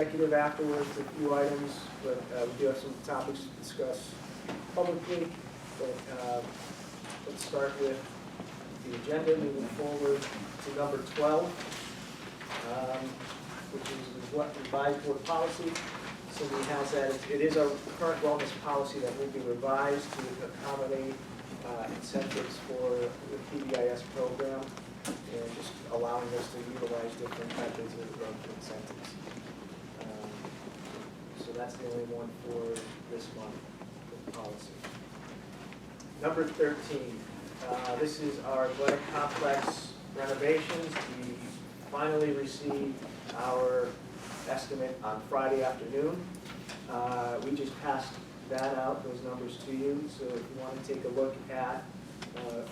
Executive afterwards, a few items, but we do have some topics to discuss publicly. But let's start with the agenda, moving forward to number 12, which is what revised board policy. Cindy has that. It is our current wellness policy that will be revised to accommodate incentives for the PBIS program and just allowing us to utilize different methods of incentives. So that's the only one for this month, the policy. Number 13, this is our athletic complex renovations. We finally received our estimate on Friday afternoon. We just passed that out, those numbers to you. So if you want to take a look at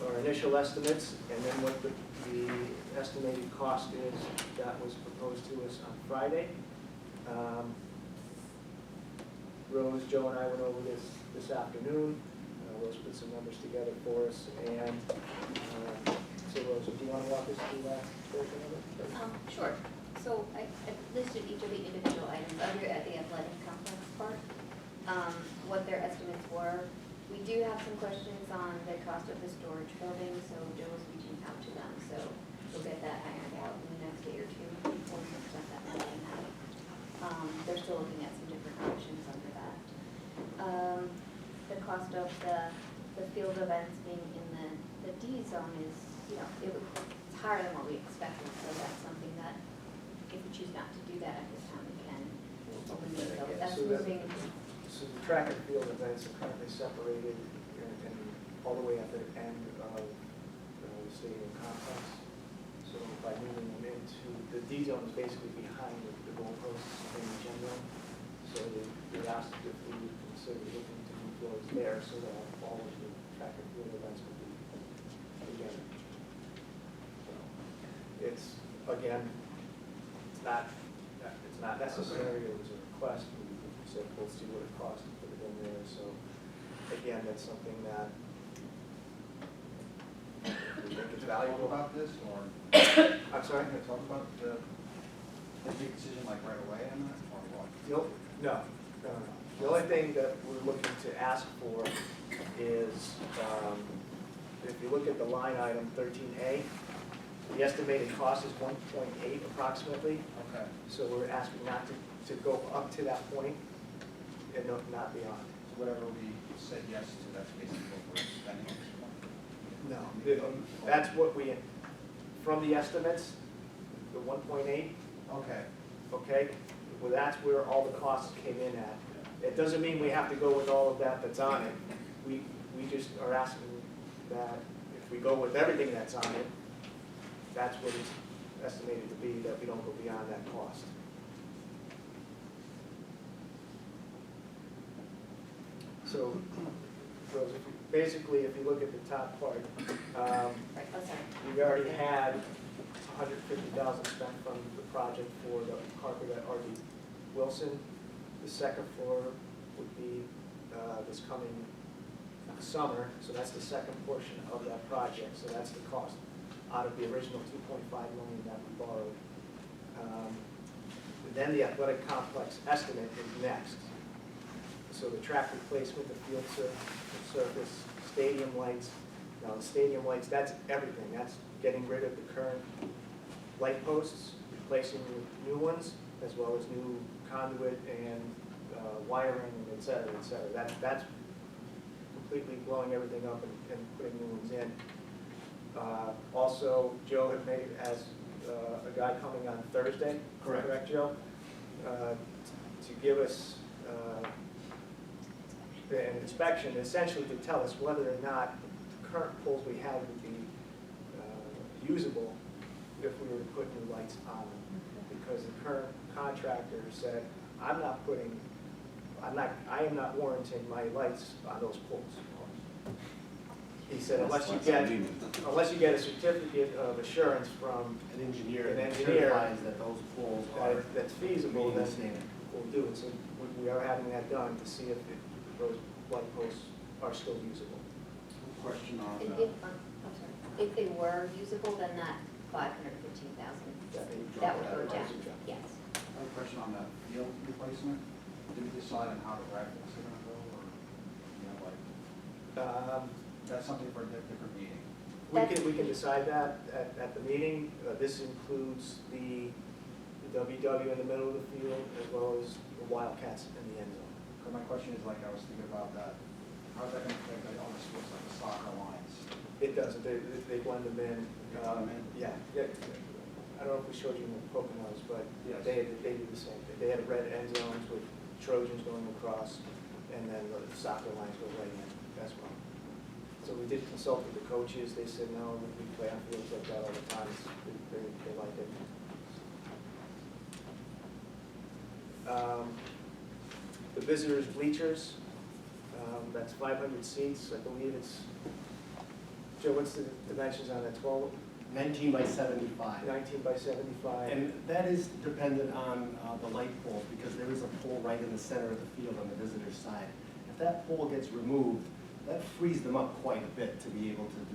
our initial estimates and then what the estimated cost is that was proposed to us on Friday. Rose, Joe, and I went over this afternoon. Rose put some numbers together for us, and so Rose, do you want to walk us through that portion of it? Sure. So I listed each of the individual items under at the athletic complex part, what their estimates were. We do have some questions on the cost of the storage building, so Joe was reaching out to them, so we'll get that ironed out in the next day or two. We'll present that meeting out. They're still looking at some different options under that. The cost of the field events being in the D zone is, it's higher than what we expected, so that's something that if we choose not to do that at this time, we can eliminate those. That's moving. So the track and field events are currently separated and all the way at the end of the stadium complex. So by moving them into, the D zone is basically behind the goalposts in the gym zone. So we asked if we would consider looking to move those there so that all of the track and field events would be together. So it's, again, it's not necessary, it was a request. We said, we'll see what it costs to put it in there. So again, that's something that we think it's valuable. About this, or I'm sorry? can I talk about the big decision like right away on that, or what? No. The only thing that we're looking to ask for is, if you look at the line item 13A, the estimated cost is 1.8 approximately. Okay. So we're asking not to go up to that point and not beyond. So whatever we said yes to, that's basically what we're spending. No. That's what we, from the estimates, the 1.8, Okay. okay? Well, that's where all the costs came in at. It doesn't mean we have to go with all of that that's on it. We just are asking that if we go with everything that's on it, that's what it's estimated to be, that we don't go beyond that cost. So, Rose, basically, if you look at the top part, we already had $150,000 spent from the project for the carpet at R.D. Wilson. The second floor would be this coming summer, so that's the second portion of that project. So that's the cost out of the original $2.5 million that we borrowed. Then the athletic complex estimate is next. So the track replacement, the field surface, stadium lights. Now the stadium lights, that's everything. That's getting rid of the current light posts, replacing with new ones, as well as new conduit and wiring, et cetera, et cetera. That's completely blowing everything up and putting new ones in. Also, Joe had made, as a guy coming on Thursday. Correct, Joe? To give us an inspection, essentially to tell us whether or not the current poles we have would be usable if we were to put new lights on them. Because the current contractor said, I am not warranting my lights on those poles. He said, unless you get a certificate of assurance from An engineer An that engineer certifies that those poles are that's feasible, meeting then the standard. we'll do it. So we are having that done to see if those light posts are still usable. Question on, If they were usable, then that 515,000, that would go down, yes. I have a question on that field replacement? Did we decide on how the graphics are gonna go, or, you know, like, that's something for a different meeting? We can decide that at the meeting. This includes the WW in the middle of the field as well as the Wildcats in the end zone. So my question is, like, I was thinking about that, how's that gonna affect, like, all the sports, like the soccer lines? It doesn't, they blend them in. They blend them in? Yeah. I don't know if we showed you in the Poconos, but Yes. they do the same thing. They had red end zones with Trojans going across, and then the soccer lines go right in as well. So we did consult with the coaches. They said, no, we play on fields like that all the time. They like it. The visitors bleachers, that's 500 seats. I believe it's, Joe, what's the dimensions on that, 12, 19 by 75. 19 by 75? And that is dependent on the light poles, because there is a pole right in the center of the field on the visitor's side. If that pole gets removed, that frees them up quite a bit to be able to,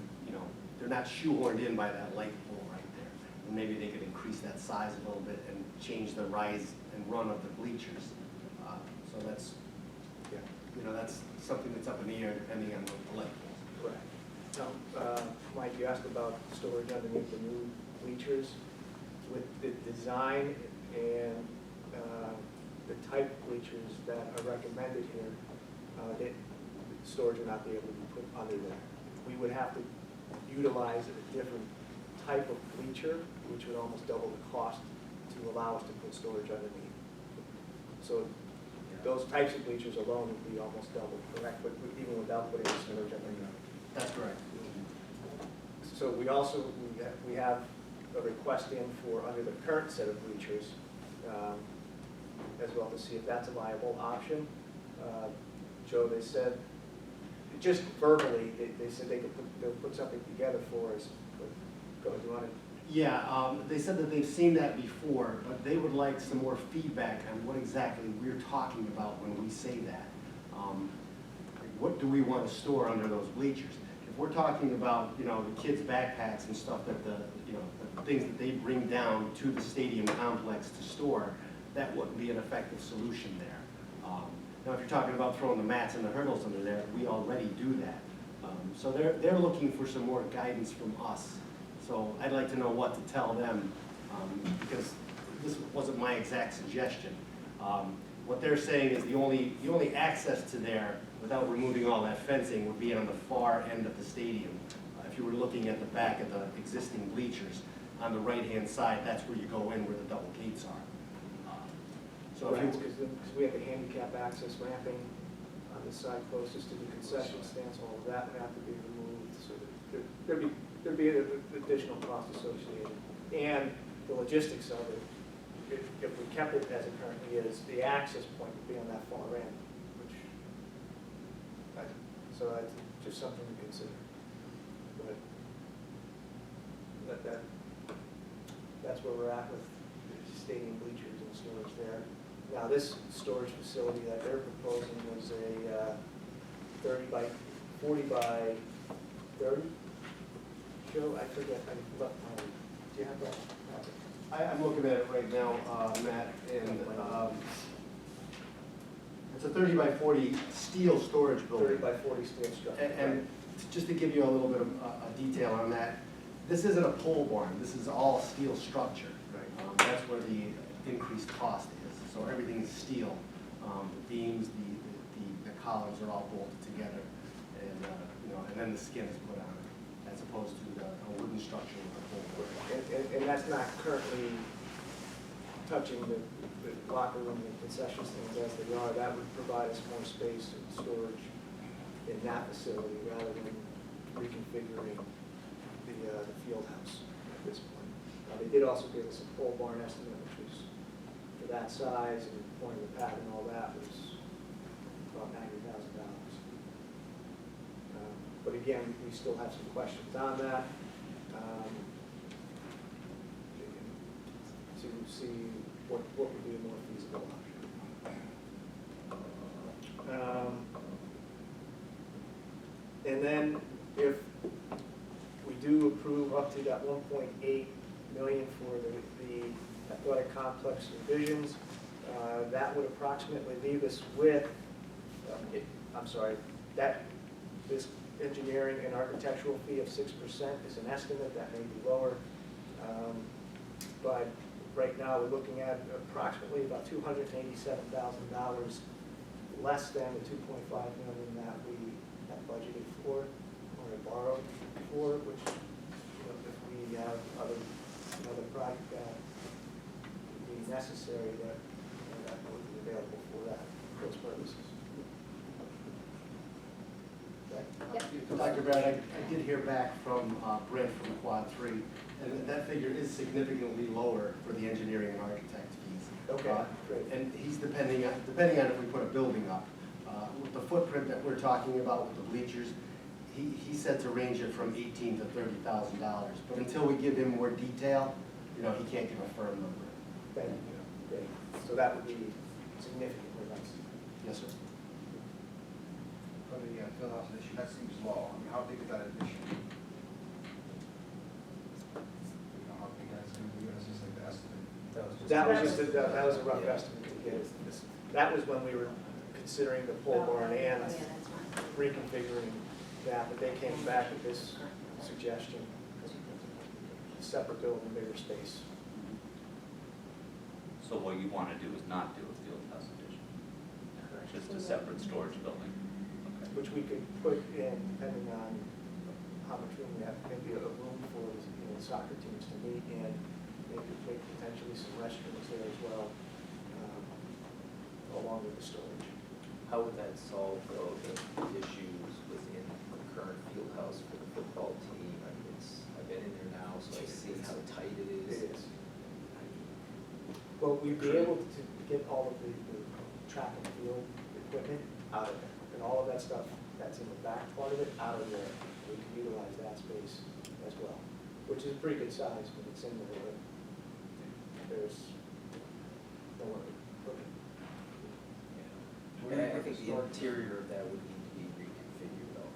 they're not shoehorned in by that light pole right there. And maybe they could increase that size a little bit and change the rise and run of the bleachers. So that's, Yeah. That's something that's up in the air depending on the light poles. Correct. Now, Mike, you asked about storage underneath the new bleachers. With the design and the type of bleachers that are recommended here, storage would not be able to be put under there. We would have to utilize a different type of bleacher, which would almost double the cost to allow us to put storage underneath. So those types of bleachers alone would be almost double, correct? But even without putting the storage underneath. That's correct. So we also, we have a request in for, under the current set of bleachers, as well, to see if that's a viable option. Joe, they said, just verbally, they said they'll put something together for us. But go, do you want to? Yeah, they said that they've seen that before, but they would like some more feedback on what exactly we're talking about when we say that. What do we want to store under those bleachers? If we're talking about, the kids' backpacks and stuff that the things that they bring down to the stadium complex to store, that wouldn't be an effective solution there. Now, if you're talking about throwing the mats and the hurdles under there, we already do that. So they're looking for some more guidance from us. So I'd like to know what to tell them, because this wasn't my exact suggestion. What they're saying is the only access to there, without removing all that fencing, would be on the far end of the stadium. If you were looking at the back of the existing bleachers, on the right-hand side, that's where you go in where the double gates are. So if Right, you, because we have the handicap access ramping on the side closest to the concession stands, all of that would have to be removed, so there'd be an additional cost associated. And the logistics of it, if we kept it as it currently is, the access point would be on that far end, so that's just something to consider. But that's where we're at with the stadium bleachers and storage there. Now, this storage facility that they're proposing was a 30 by 40 by 30. Joe, I forget, I left my, do you have that? I'm looking at it right now, Matt, and it's a 30 by 40 steel storage building. 30 by 40 steel structure. And just to give you a little bit of detail on that, this isn't a pole barn, this is all steel structure. Right. That's where the increased cost is. So everything is steel. The beams, the columns are all bolted together, and and then the skin is put on it, as opposed to a wooden structure with a pole barn. And that's not currently touching the locker room and concession stands as they are. That would provide us more space and storage in that facility rather than reconfiguring the field house at this point. They did also give us a pole barn estimate, which was for that size and point of the pad and all that was about $90,000. But again, we still have some questions on that. To see what would be a more feasible option. And then if we do approve up to that 1.8 million for the athletic complex revisions, That would approximately leave us with, I'm sorry, this engineering and architectural fee of 6% is an estimate, that may be lower. But right now, we're looking at approximately about $287,000 less than the $2.5 million that we have budgeted for, or have borrowed for, which, if we have another project that would be necessary, that would be available for those purposes. Yep. Dr. Brad, I did hear back from Brent from Quad 3, and that figure is significantly lower for the engineering and architect fees. Okay, great. And he's depending on if we put a building up. With the footprint that we're talking about with the bleachers, he said to range it from $18,000 to $30,000. But until we give him more detail, he can't give a firm number. Thank you. Great. So that would be significantly less. Yes, sir. For the field house addition, that seems low. I mean, how big is that addition? How big that's going to be, it's just like the estimate. That was a rough estimate to get us this. That was when we were considering the pole barn and Oh, yeah, that's fine. reconfiguring that, but they came back with this suggestion, separate building, bigger space. So what you want to do is not do a field house addition, just a separate storage building. Okay. Which we could put in, depending on how much room we have, maybe a room for soccer teams to meet, and maybe potentially some restrooms there as well, along with the storage. How would that solve, though, the issues within the current field house for the football team? I mean, I've been in there now, so I see how tight it is. It is. Well, we'd be able to get all of the track and field equipment out of there, and all of that stuff that's in the back part of it, out of there. We can utilize that space as well, which is a pretty good size, but it's in there. There's nowhere to put it. And I think the interior of that would need to be reconfigured, though,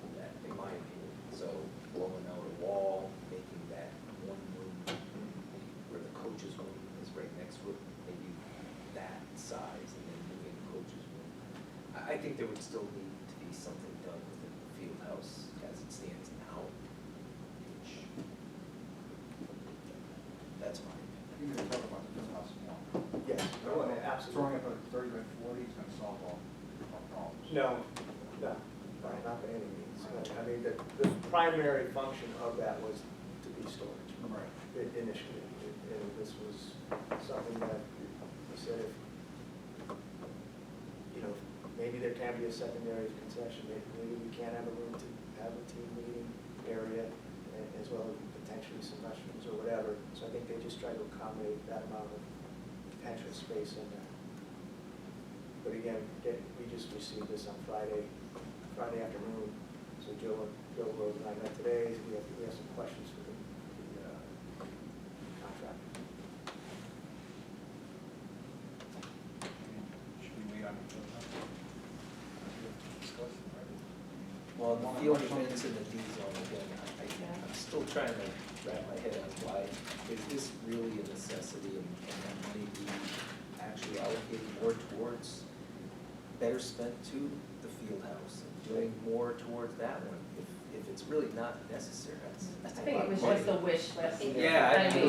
in my opinion. So blowing out a wall, making that one room where the coach's room is right next to it, maybe that size, and then moving the coach's room. I think there would still need to be something done within the field house as it stands now. Which, that's my opinion. You can talk about the field house more. Yes, Throwing absolutely. up a 30 by 40 is going to solve all problems. No, not by any means. I mean, the primary function of that was to be storage. Right. Initially, and this was something that we said, maybe there can be a secondary concession, maybe we can have a room to have a team meeting area, as well as potentially some restrooms or whatever. So I think they just try to accommodate that amount of potential space in there. But again, we just received this on Friday afternoon, so Joe Rose and I met today, we have some questions for the contract. Should we wait on the field house? Discuss it, right? Well, the field events in the D zone, again, I'm still trying to wrap my head on why, is this really a necessity, and can that money be actually allocated more towards, better spent to the field house, and doing more towards that one, if it's really not necessary, that's I a think lot it of was money. just a wish list. Yeah, I mean,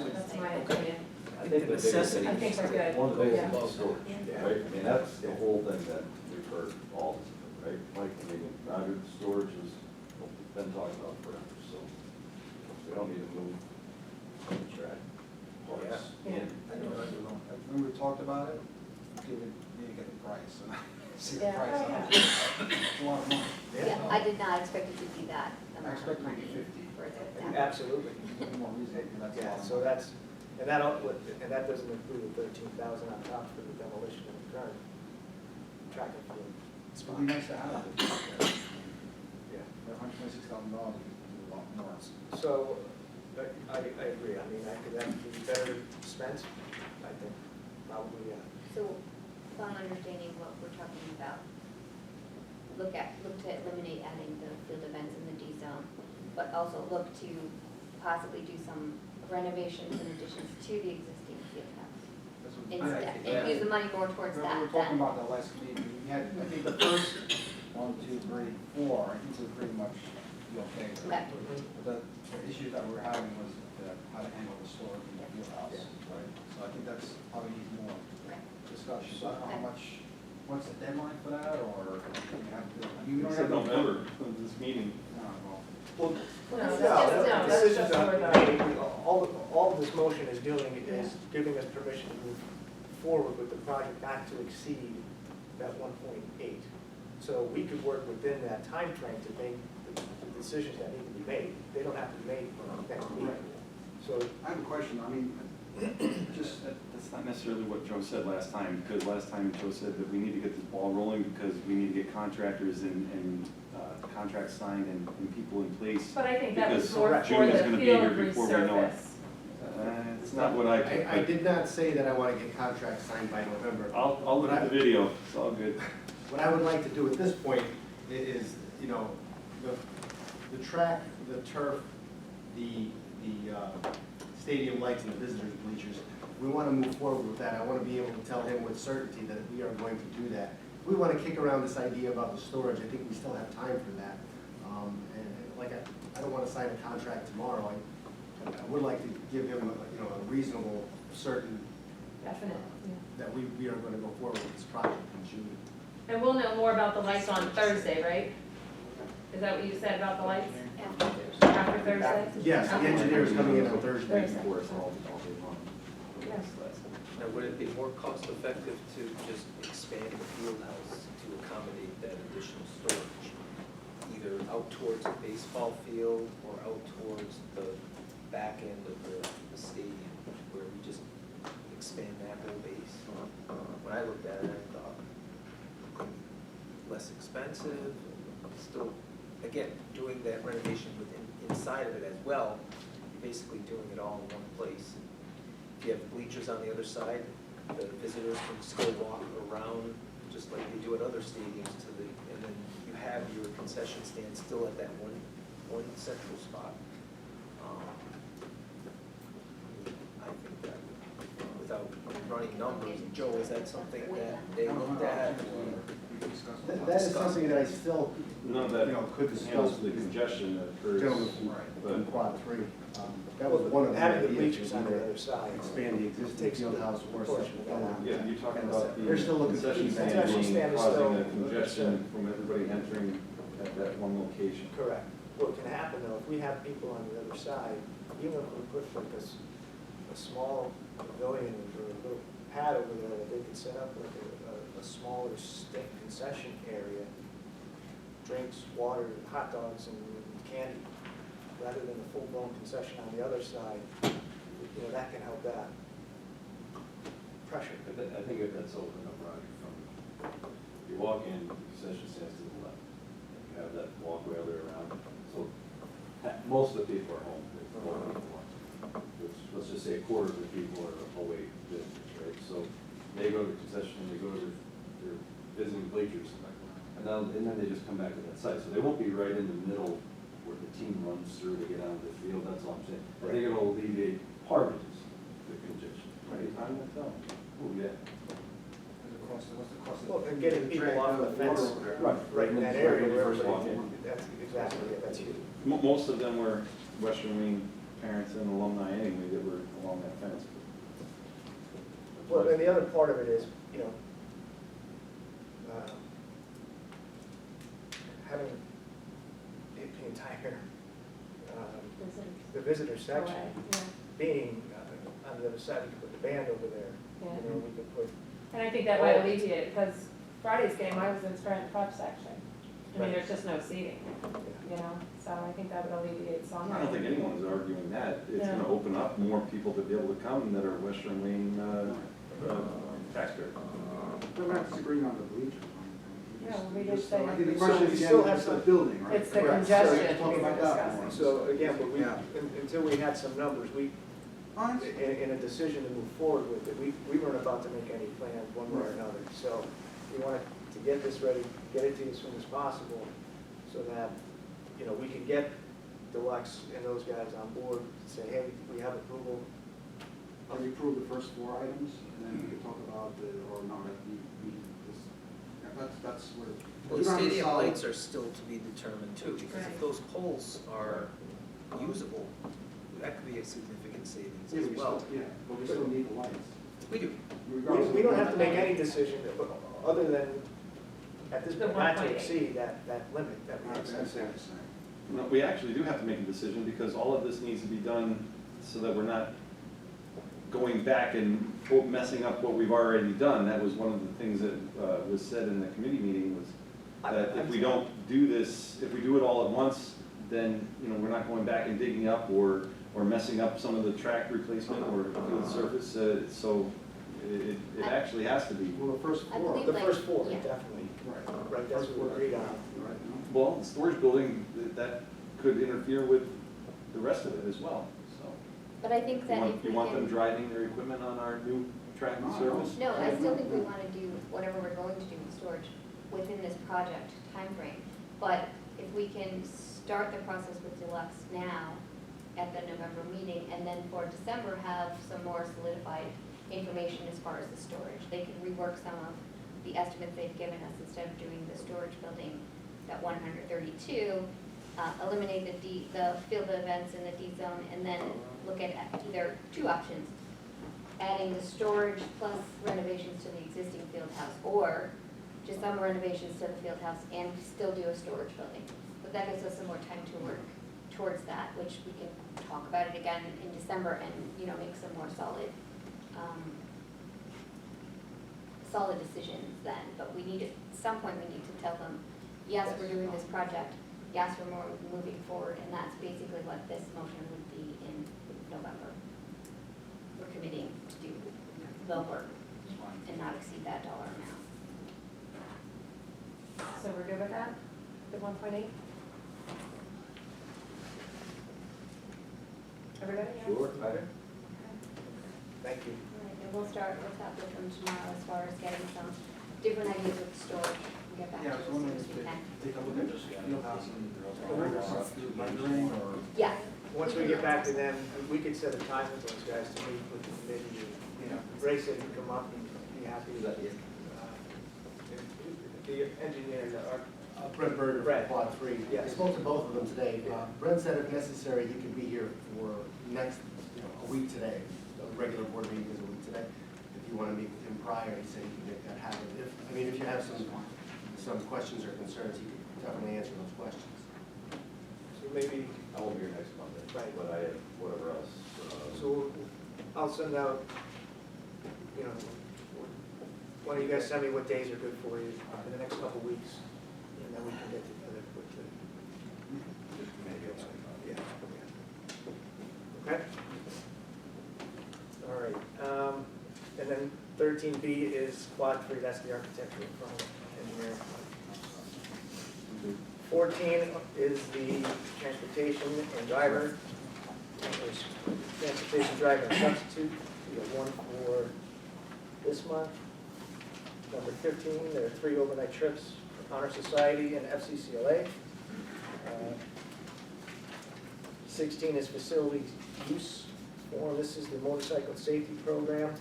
would. That's my okay. opinion. I think the necessity. I think we're good. One of the things Yeah. is storage, right? I mean, that's the whole thing that we've heard all this, right? Mike, I mean, Roger, storage has been talking about forever, so we don't need to move some track parts Yeah. in. I know. When we talked about it, need to get the price, and see the Yeah, price oh, on it. yeah. It's a lot of money. Yeah, I did not expect it to be that I amount of expect it to money be 50. for the. Absolutely. More reason, that's a Yeah, lot of so money. that's, and that doesn't include the 13,000 on top for the demolition of the current track and field It's spot. really nice to have it. Yeah. For $126,000, you can do a lot more. So, I agree, I mean, that could be better spent, I think, probably, yeah. So, upon understanding what we're talking about, look to eliminate adding the field events in the D zone, but also look to possibly do some renovations and additions to the existing field house. That's what instead, Yeah. and use the money more towards We that were talking then. about that last meeting, we had, I think the first 1, 2, 3, 4, I think we're pretty much okay. Okay. But the issue that we're having was how to handle the storage in the field house, right? So I think that's probably needs more Okay. discussion. So I don't know how Okay. much, what's the deadline for that, or do we have to, I mean, we don't It's in have. November, of this meeting. No, well, Well, No, no, that's the just decision's for not the- made. All this motion is doing is giving us permission to move forward with the project not to exceed that 1.8. So we could work within that time frame to make the decisions that need to be made. They don't have to be made for next week. So, I have a question, I mean, just, That's not necessarily what Joe said last time, because last time Joe said that we need to get this ball rolling because we need to get contractors and contracts signed and people in place. But I think that was Because more June for is the gonna be here field before we know it. resurface. It's not what I. I did not say that I want to get contracts signed by November. I'll look at the video, it's all good. What I would like to do at this point is, you know, the track, the turf, the stadium lights and the visitors bleachers, we want to move forward with that. I want to be able to tell him with certainty that we are going to do that. We want to kick around this idea about the storage. I think we still have time for that. And like, I don't want to sign a contract tomorrow. I would like to give him, you know, a reasonable, certain, Definitely, yeah. that we are going to go forward with this project in June. And we'll know more about the lights on Thursday, right? Is that what you said about the lights? After Thursday? Yes, the engineer is coming in on Thursday. Thursday. Before it's all day long. Yes. Now, would it be more cost effective to just expand the field house to accommodate that additional storage? Either out towards the baseball field or out towards the back end of the stadium, where we just expand that whole base? When I looked at it, I thought less expensive, still, again, doing that renovation within, inside of it as well, you're basically doing it all in one place. If you have the bleachers on the other side, the visitors can still walk around just like they do at other stadiums to the, and then you have your concession stand still at that one central spot. I think that, without running numbers, Joe, is that something that they looked at? we can discuss. That is something that I still, None of you that know, could discuss handles the with the congestion that occurs. gentleman from Quad 3. That was one of the having the ideas, bleachers was on the to other side. expand the existing Takes field house or portion separate of that out. building. Yeah, you're talking about the They're still looking for concession feedback. stand Concession stand being is causing still- a congestion from everybody entering at that one location. correct. What can happen though, if we have people on the other side, even if we put like a small pavilion or a little pad over there that they could set up like a smaller concession area, drinks, water, hot dogs and candy, rather than a full-blown concession on the other side, you know, that can help that pressure. I think if that's open up, Roger, from, you walk in, the concession stands to the left. And you have that walkway all the way around. So most of the people are home. Let's just say a quarter of the people are away visitors, right? So they go to the concession, they go to their visiting bleachers. And then they just come back to that site. So they won't be right in the middle where the team runs through to get onto the field, that's all I'm saying. I think it'll alleviate part of the congestion. Right, time will tell. Oh, yeah. What's the cost of? Well, and getting people off the fence right in that area where everybody, that's exactly it, that's huge. Most of them were Western Wayne parents and alumni anyway that were along that fence. Well, and the other part of it is, you know, having the entire, the visitor section Away, yeah. being on the other side, we could put the band over there. Yeah. You know, we could put, And I think that might alleviate it, because Friday's game, I was in Scranton Prep section. I mean, Right. there's just no seating, you know, so I think that would alleviate some. I don't think anyone's arguing that. It's Yeah. gonna open up more people to be able to come that are Western Wayne taxpayers. We're not disagreeing on the bleachers. Yeah, we just say- I think the So question we is, still again, have is the some- building, right? It's the Correct. congestion So, we were talk about that discussing. more. so again, but we, Yeah. until we had some numbers, we, in a decision to move forward with it, we weren't about to make any plans one way or another. So we wanted to get this ready, get it to you as soon as possible, so that, you know, we could get Deluxe and those guys on board, to say, hey, we have approval, we approve the first 4 items, and then we can talk about the, or not, that's where. Well, we the don't have to stadium solve- lights are still to be determined too, because if Right. those poles are usable, that could be a significant savings Yeah, as we well. still, yeah, but we still need the lights. We do. Regardless of We don't whether- have to make any decision, other than, at this The point, not to 1.8. exceed that limit that we That's have what set. I'm saying. No, we actually do have to make a decision because all of this needs to be done so that we're not going back and messing up what we've already done. That was one of the things that was said in the committee meeting was that if we don't do this, if we do it all at once, then, you know, we're not going back and digging up or messing up some of the track replacement or field surface. So it actually has to be. Well, the first I 4. believe- The first 4, Yeah. definitely. Right. Right, that's what we agreed on. Right, no? Well, the storage building, that could interfere with the rest of it as well, so. But I think that if we You want them can, driving their equipment on our new track and No, service? no, I still think we want to do whatever we're going to do with storage within this project timeframe. But if we can start the process with Deluxe now at the November meeting, and then for December have some more solidified information as far as the storage. They could rework some of the estimates they've given us instead of doing the storage building, that 132, eliminate the field events in the D zone, and then look at either 2 options. Adding the storage plus renovations to the existing field house, or just some renovations to the field house and still do a storage building. But that gives us some more time to work towards that, which we can talk about it again in December and, you know, make some more solid decisions then. But we need, at some point, we need to tell them, yes, we're doing this project, yes, we're more moving forward, and that's basically what this motion would be in November. We're committing to do the work It's fine. and not exceed that dollar amount. So we're good with that, the 1.8? Everybody? yeah? Sure. Thank you. All right, and we'll talk with them tomorrow as far as getting some different ideas with storage. We'll get back to Yeah, I you was as soon wondering as if we they can. take a look at this field house and rendering or. Yeah. Once we get back to them, we could set a time with those guys to meet with the committee. You know, Ray said he'd come up and be happy. Is that you? The engineer, Brent Berger Brett. from Quad 3. Yes. I spoke to both of them today. Brent said if necessary, he could be here for next, a week today. The regular board meeting is a week today. If you want to meet with him prior, he said he can make that happen. If you have some questions or concerns, he could definitely answer those questions. so maybe, I won't be here next Monday, Right. but I have whatever else. so I'll send out, you know, why don't you guys send me what days are good for you in the next couple of weeks, and then we can get together quickly. Yeah. Okay? All right, and then 13B is Quad 3, that's the architectural firm engineer. 14 is the transportation and driver, transportation driver and substitute. We got one for this month. Number 15, there are 3 overnight trips for Honor Society and FCCLA. 16 is facility use form. This is the motorcycle safety program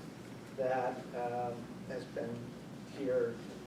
that has been here